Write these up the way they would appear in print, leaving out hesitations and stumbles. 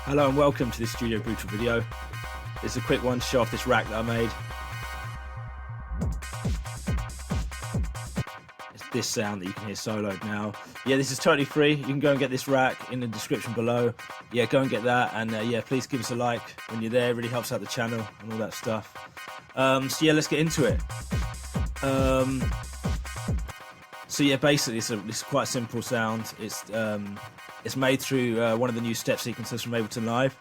Hello and welcome to this Studio Brutal video. It's a quick one to show off this rack that I made. It's this sound that you can hear soloed now. Yeah, this is totally free. You can go and get this rack in the description below. Yeah, go and get that, and yeah, please give us a like when you're there. It really helps out the channel and all that stuff. So yeah, let's get into it. So yeah, basically it's quite a simple sound. It's made through one of the new step sequencers from Ableton Live,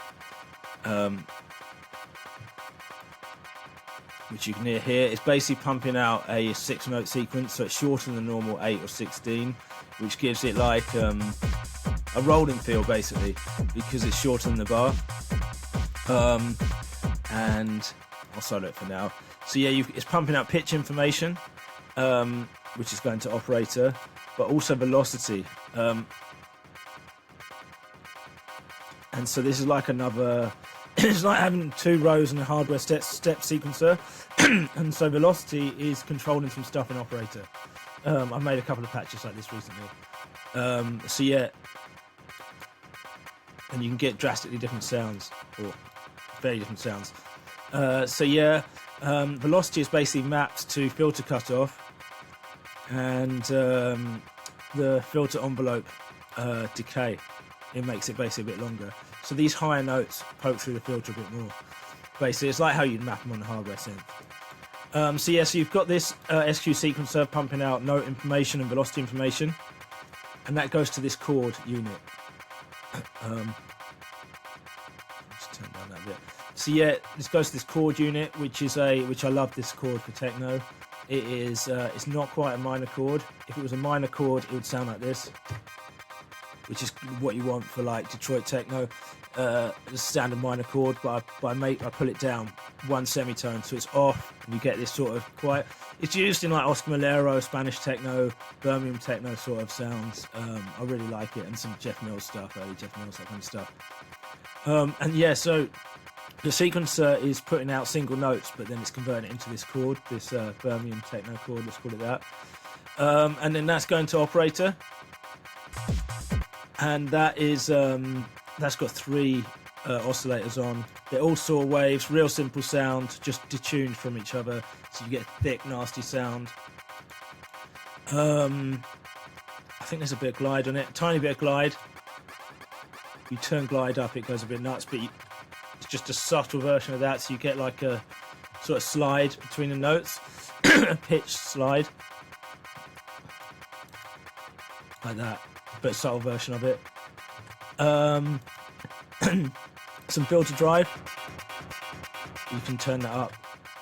which you can hear here. It's basically pumping out a 6-note sequence, so it's shorter than the normal 8 or 16, which gives it like a rolling feel basically, because it's shorter than the bar. And I'll solo it for now. So yeah, it's pumping out pitch information, which is going to operator, but also velocity. And so this is like another, it's like having 2 rows and a hardware step sequencer. And so velocity is controlling some stuff in operator. I've made a couple of patches like this recently. So yeah, and you can get drastically different sounds, or very different sounds. So yeah, velocity is basically mapped to filter cutoff and the filter envelope decay. It makes it basically a bit longer. So these higher notes poke through the filter a bit more. Basically, it's like how you'd map them on the hardware synth. So yeah, so you've got this SQ sequencer pumping out note information and velocity information, and that goes to this chord unit. Just turn down that bit. So yeah, this goes to this chord unit, which I love this chord for techno. It is it's not quite a minor chord. If it was a minor chord, it would sound like this, which is what you want for like Detroit techno. The standard minor chord, but I pull it down 1 semitone, so it's off, and you get this sort of quite. It's used in like Oscar Malero, Spanish techno, Birmingham techno sort of sounds. I really like it, and some Jeff Mills stuff, early Jeff Mills, that kind of stuff. And yeah, so the sequencer is putting out single notes, but then it's converting it into this chord, this Birmingham techno chord. Let's call it that. And then that's going to operator. And that is that's got 3 oscillators on. They're all saw waves, real simple sound, just detuned from each other, so you get a thick, nasty sound. I think there's a bit of glide on it, a tiny bit of glide. You turn glide up, it goes a bit nuts, but it's just a subtle version of that, so you get like a sort of slide between the notes, a pitch slide, like that. But a subtle version of it. Some filter drive. You can turn that up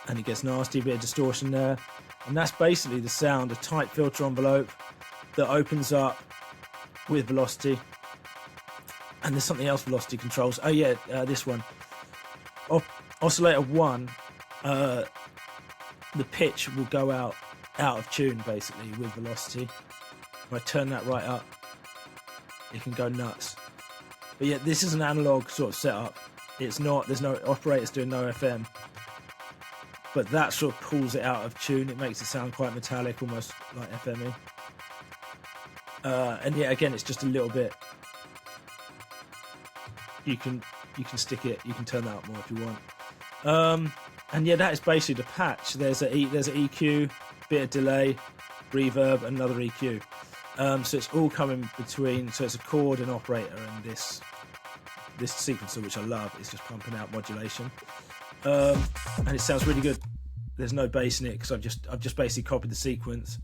and it gets nasty, a bit of distortion there. And that's basically the sound, a tight filter envelope that opens up with velocity. And there's something else velocity controls. Oh yeah, this one. Oscillator 1, the pitch will go out of tune basically with velocity. If I turn that right up, it can go nuts. But yeah, this is an analog sort of setup. It's not, there's no operators doing no FM, but that sort of pulls it out of tune. It makes it sound quite metallic, almost like FME. And yeah, again, it's just a little bit. You can stick it, you can turn that up more if you want. And yeah, that is basically the patch. There's an EQ, bit of delay, reverb, another EQ. So it's all coming between, so it's a chord and operator, and this sequencer, which I love, is just pumping out modulation. And it sounds really good. There's no bass in it, because I've just basically copied the sequence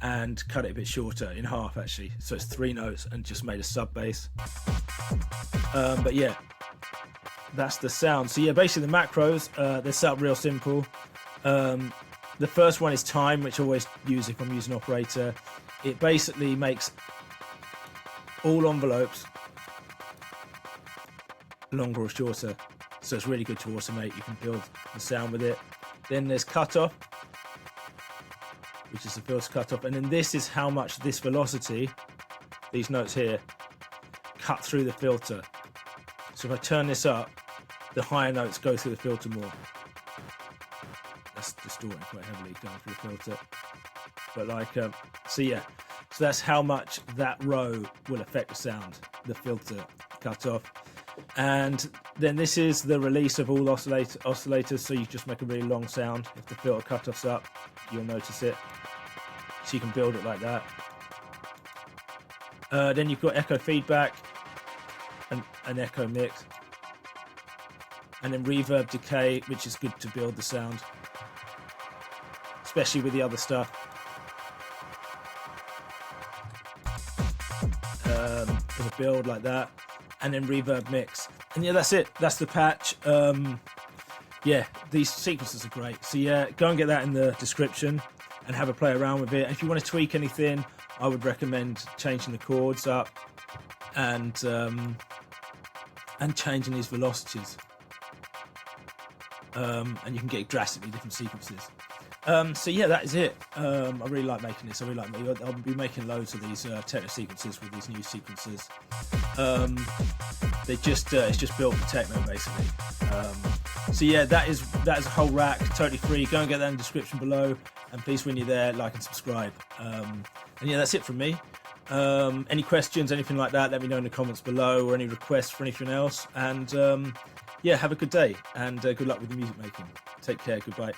and cut it a bit shorter, in half actually. So it's 3 notes and just made a sub bass. But yeah, that's the sound. So yeah, basically the macros, they're set up real simple. The first one is time, which I always use if I'm using operator. It basically makes all envelopes longer or shorter, so it's really good to automate. You can build the sound with it. Then there's cutoff, which is the filter cutoff, and then this is how much this velocity, these notes here, cut through the filter. So if I turn this up, the higher notes go through the filter more. That's distorting quite heavily going through the filter. But like, so yeah, so that's how much that row will affect the sound, the filter cutoff. And then this is the release of all oscillators, so you just make a really long sound. If the filter cutoff's up, you'll notice it. So you can build it like that. Then you've got echo feedback and an echo mix. And then reverb decay, which is good to build the sound, especially with the other stuff. As a build like that. And then reverb mix. And yeah, that's it. That's the patch. Yeah, these sequences are great. So yeah, go and get that in the description and have a play around with it. And if you want to tweak anything, I would recommend changing the chords up and changing these velocities. And you can get drastically different sequences. So yeah, that is it. I really like making this. I'll be making loads of these techno sequences with these new sequences. It's just built for techno basically. So yeah, that is a whole rack, totally free. Go and get that in the description below. And please, when you're there, like and subscribe. And yeah, that's it from me. Any questions, anything like that, let me know in the comments below, or any requests for anything else. And yeah, have a good day and good luck with the music making. Take care. Goodbye.